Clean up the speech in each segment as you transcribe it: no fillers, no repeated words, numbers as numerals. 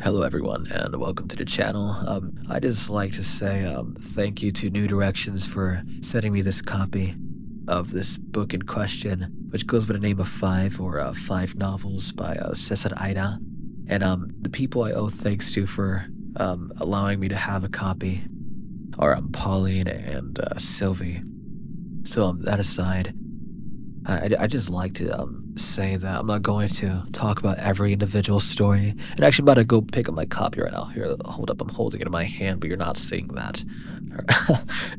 Hello everyone and welcome to the channel. I just like to say thank you to New Directions for sending me this copy of this book in question, which goes by the name of Five or Five Novels by César Aira. And the people I owe thanks to for allowing me to have a copy are Pauline and Sylvie. So that aside, I just like to say that I'm not going to talk about every individual story. And actually, I'm about to go pick up my copy right now. Here, hold up. I'm holding it in my hand, but you're not seeing that.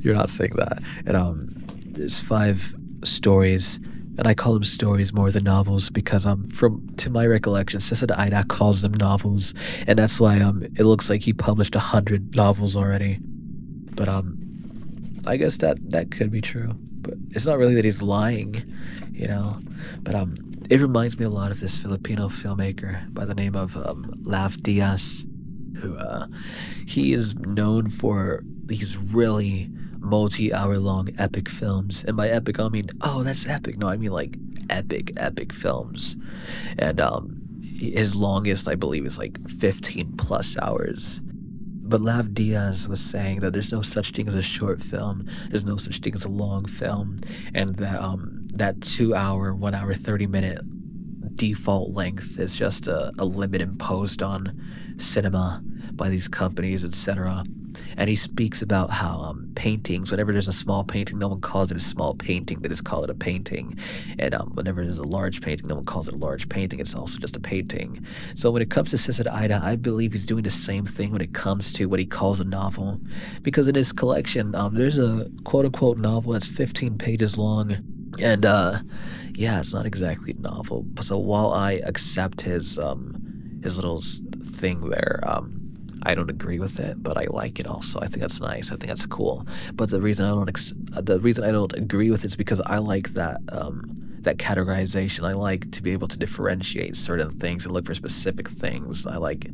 You're not seeing that. And there's 5 stories, and I call them stories more than novels because to my recollection, César Aira calls them novels, and that's why it looks like he published 100 novels already. But I guess that could be true. But it's not really that he's lying, you know. But it reminds me a lot of this Filipino filmmaker by the name of Lav Diaz, who he is known for these really multi-hour long epic films. And by epic, I mean, oh, that's epic. No, I mean like epic films. And his longest, I believe, is like 15 plus hours. But Lav Diaz was saying that there's no such thing as a short film, there's no such thing as a long film, and that 2 hour, 1 hour, 30-minute default length is just a limit imposed on cinema by these companies, etc. And he speaks about how paintings, whenever there's a small painting, no one calls it a small painting, they just call it a painting. And whenever there's a large painting, no one calls it a large painting, it's also just a painting. So when it comes to César Aira, I believe he's doing the same thing when it comes to what he calls a novel. Because in his collection, there's a quote-unquote novel that's 15 pages long. And yeah, it's not exactly a novel. So while I accept his little thing there, I don't agree with it, but I like it also. I think that's nice. I think that's cool. But the reason I don't agree with it is because I like that categorization. I like to be able to differentiate certain things and look for specific things. I like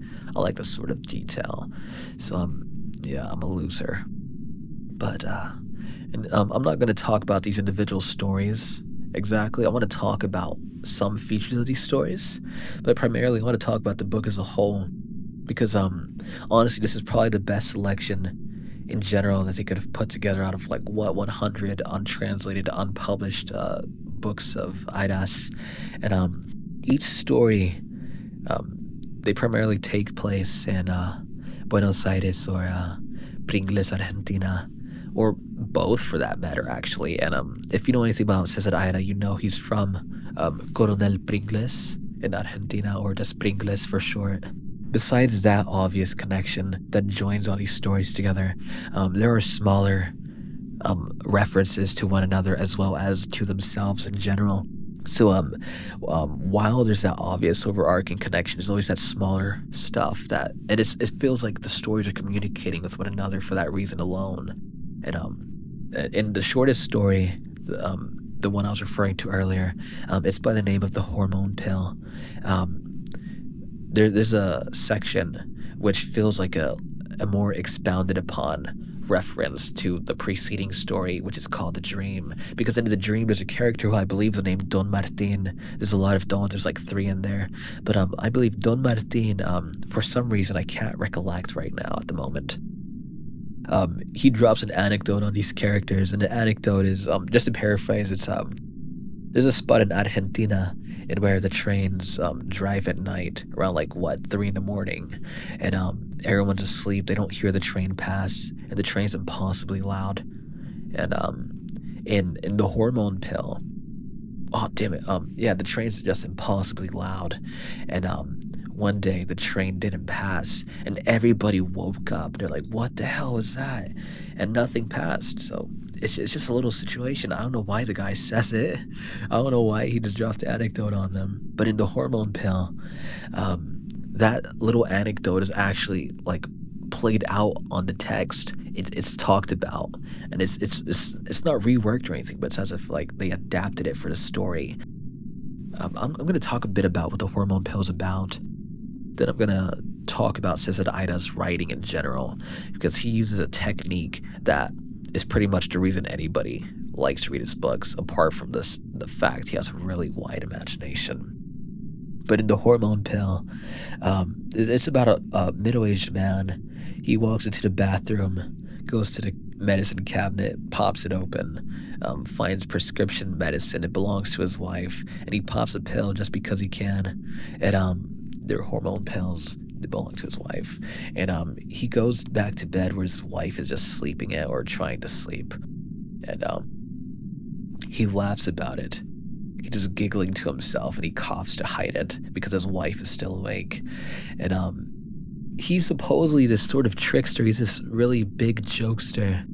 this sort of detail. So yeah, I'm a loser. But I'm not going to talk about these individual stories exactly. I want to talk about some features of these stories, but primarily I want to talk about the book as a whole. Because honestly, this is probably the best selection in general that they could have put together out of 100 untranslated, unpublished books of Aira's. And each story, they primarily take place in Buenos Aires or Pringles, Argentina, or both for that matter, actually. And if you know anything about César Aira, you know he's from Coronel Pringles in Argentina, or just Pringles for short. Besides that obvious connection that joins all these stories together, there are smaller references to one another as well as to themselves in general. So while there's that obvious overarching connection, there's always that smaller stuff it feels like the stories are communicating with one another for that reason alone. And in the shortest story, the one I was referring to earlier, it's by the name of The Hormone Pill. There's a section which feels like a more expounded upon reference to the preceding story, which is called The Dream. Because in The Dream, there's a character who I believe is named Don Martin. There's a lot of Dons, there's like 3 in there. But I believe Don Martin, for some reason I can't recollect right now at the moment, he drops an anecdote on these characters, and the anecdote is, just to paraphrase, it's there's a spot in Argentina in where the trains drive at night around 3 in the morning, and everyone's asleep. They don't hear the train pass, and the train's impossibly loud. And in The Hormone Pill, oh damn it, yeah, the train's just impossibly loud, and one day the train didn't pass, and everybody woke up. They're like, "What the hell was that?" And nothing passed. So it's just a little situation. I don't know why the guy says it. I don't know why he just drops the anecdote on them. But in The Hormone Pill, that little anecdote is actually played out on the text. It's talked about, and it's not reworked or anything, but it's as if they adapted it for the story. I'm going to talk a bit about what The Hormone Pill is about. Then I'm going to talk about César Aira's writing in general, because he uses a technique that is pretty much the reason anybody likes to read his books, apart from the fact he has a really wide imagination. But in the hormone pill, it's about a middle-aged man. He walks into the bathroom, goes to the medicine cabinet, pops it open, finds prescription medicine. It belongs to his wife, and he pops a pill just because he can. And they're hormone pills. They belong to his wife. And he goes back to bed where his wife is just sleeping at or trying to sleep. And he laughs about it. He's just giggling to himself, and he coughs to hide it because his wife is still awake. And he's supposedly this sort of trickster. He's this really big jokester,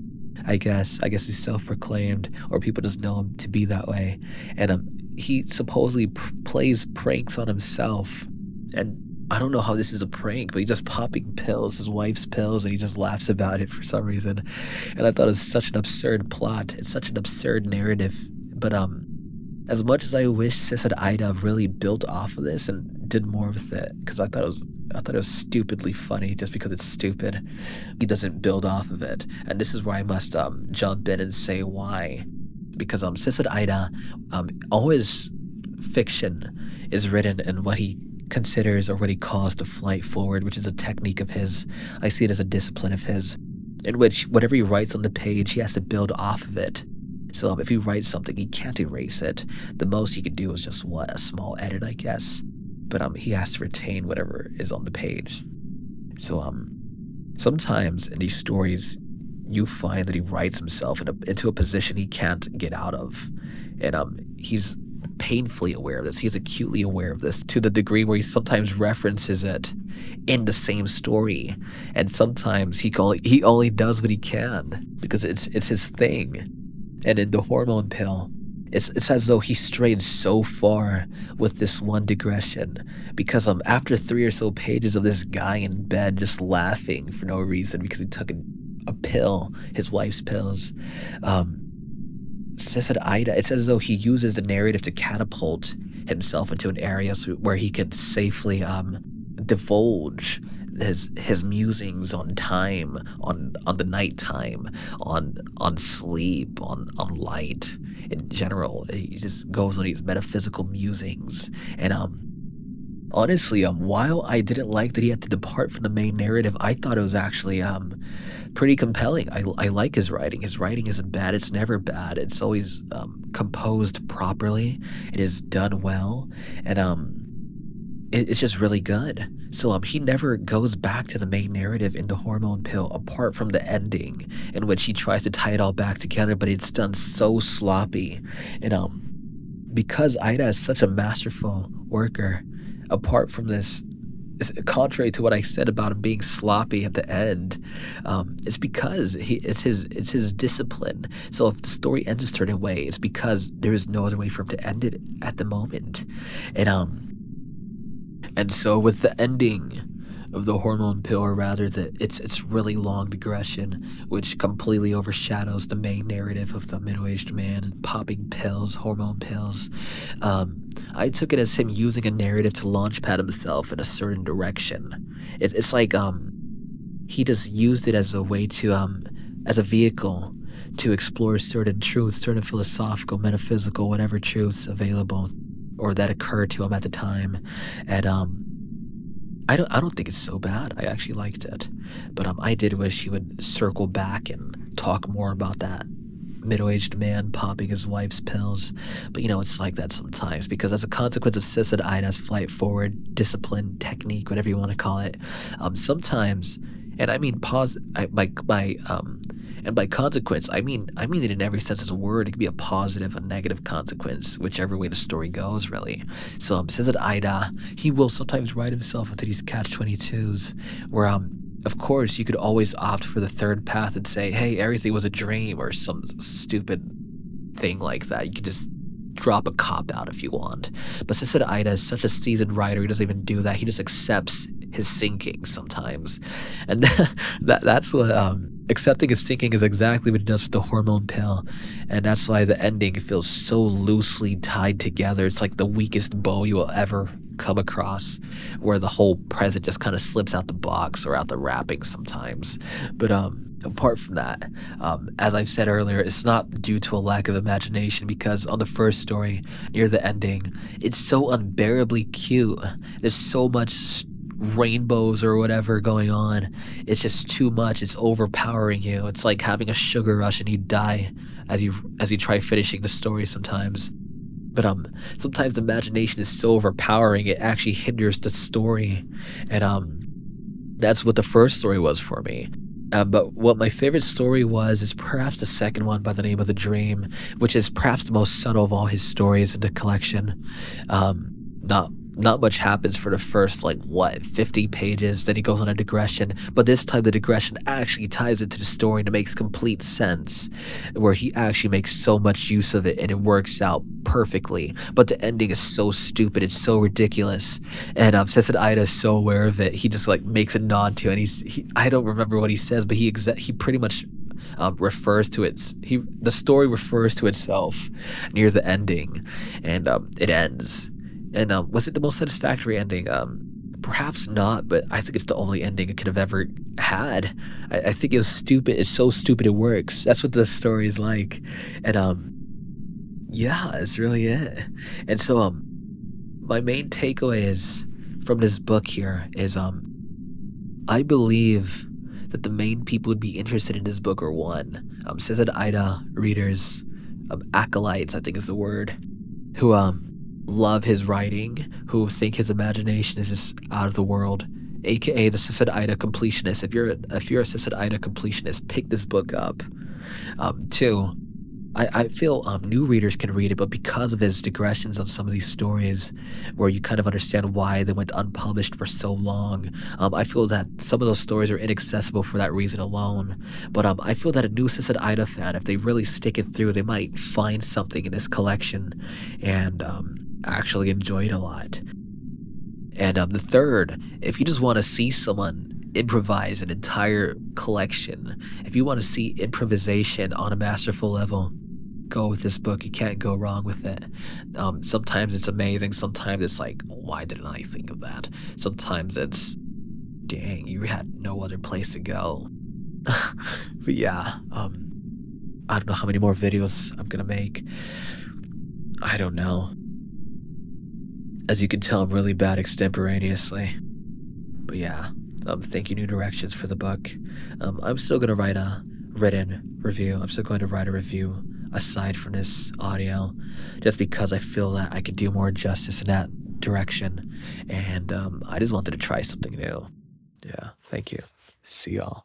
I guess. I guess he's self-proclaimed, or people just know him to be that way. And he supposedly plays pranks on himself. And I don't know how this is a prank, but he's just popping pills, his wife's pills, and he just laughs about it for some reason. And I thought it was such an absurd plot. It's such an absurd narrative. But as much as I wish César Aira really built off of this and did more with it, because I thought it was stupidly funny just because it's stupid, he doesn't build off of it. And this is where I must jump in and say why. Because César Aira, all his fiction is written in what he considers or what he calls the flight forward, which is a technique of his. I see it as a discipline of his, in which whatever he writes on the page, he has to build off of it. So if he writes something, he can't erase it. The most he could do is just, a small edit, I guess. But he has to retain whatever is on the page. So sometimes in these stories, you find that he writes himself into a position he can't get out of. And he's painfully aware of this. He's acutely aware of this to the degree where he sometimes references it in the same story. And sometimes he only does what he can because it's his thing. And in the hormone pill, it's as though he strayed so far with this one digression, because after 3 or so pages of this guy in bed just laughing for no reason because he took a pill, his wife's pills, César Aira, it's as though he uses the narrative to catapult himself into an area where he can safely divulge his musings on time, on the nighttime, on sleep, on light in general. He just goes on these metaphysical musings. And honestly, while I didn't like that he had to depart from the main narrative, I thought it was actually pretty compelling. I like his writing. His writing isn't bad. It's never bad. It's always composed properly. It is done well, and it's just really good. So he never goes back to the main narrative in the hormone pill, apart from the ending, in which he tries to tie it all back together, but it's done so sloppy. And because Aira is such a masterful worker, apart from this, contrary to what I said about him being sloppy at the end, it's because it's his discipline. So if the story ends a certain way, it's because there is no other way for him to end it at the moment. And so with the ending of the hormone pill, or rather it's really long digression, which completely overshadows the main narrative of the middle-aged man and popping pills, hormone pills. I took it as him using a narrative to launchpad himself in a certain direction. It's like he just used it as a way to as a vehicle to explore certain truths, certain philosophical, metaphysical, whatever truths available or that occurred to him at the time. And I don't think it's so bad. I actually liked it. But I did wish he would circle back and talk more about that middle-aged man popping his wife's pills. But it's like that sometimes, because as a consequence of César Aira's flight forward, discipline, technique, whatever you want to call it, sometimes, and I mean and by consequence, I mean it in every sense of the word. It could be a positive, a negative consequence, whichever way the story goes, really. So César Aira, he will sometimes write himself into these catch-22s where of course you could always opt for the third path and say, hey, everything was a dream, or some stupid thing like that. You could just drop a cop-out if you want. But César Aira is such a seasoned writer, he doesn't even do that. He just accepts his sinking sometimes. And that's what accepting his sinking is exactly what he does with the hormone pill. And that's why the ending feels so loosely tied together. It's like the weakest bow you will ever come across where the whole present just kind of slips out the box or out the wrapping sometimes. But apart from that, as I said earlier, it's not due to a lack of imagination because on the first story, near the ending, it's so unbearably cute. There's so much rainbows or whatever going on. It's just too much. It's overpowering you. It's like having a sugar rush and you die as you try finishing the story sometimes. But sometimes the imagination is so overpowering it actually hinders the story. And that's what the first story was for me. But what my favorite story was is perhaps the second one by the name of The Dream, which is perhaps the most subtle of all his stories in the collection. Not much happens for the first, 50 pages, then he goes on a digression, but this time the digression actually ties into the story and it makes complete sense, where he actually makes so much use of it and it works out perfectly, but the ending is so stupid, it's so ridiculous, and César Aira is so aware of it, he just makes a nod to it, and I don't remember what he says, but he pretty much refers to the story refers to itself near the ending, and it ends. And was it the most satisfactory ending? Perhaps not, but I think it's the only ending it could have ever had. I think it was stupid. It's so stupid it works. That's what the story is like. And yeah, that's really it. And so my main takeaway is from this book here is I believe that the main people would be interested in this book are one, César Aira readers, acolytes, I think is the word, who love his writing, who think his imagination is just out of the world, aka the César Aira completionist. If you're a César Aira completionist, pick this book up. Two, I feel new readers can read it, but because of his digressions on some of these stories, where you kind of understand why they went unpublished for so long, I feel that some of those stories are inaccessible for that reason alone. But I feel that a new César Aira fan, if they really stick it through, they might find something in this collection and actually enjoy it a lot. And the third, if you just want to see someone improvise an entire collection, if you want to see improvisation on a masterful level, go with this book. You can't go wrong with it. Sometimes it's amazing. Sometimes it's like, why didn't I think of that? Sometimes it's, dang, you had no other place to go. But yeah, I don't know how many more videos I'm gonna make. I don't know. As you can tell, I'm really bad extemporaneously. But yeah, thank you, New Directions, for the book. I'm still going to write a written review. I'm still going to write a review aside from this audio, just because I feel that I could do more justice in that direction. And I just wanted to try something new. Yeah, thank you. See y'all.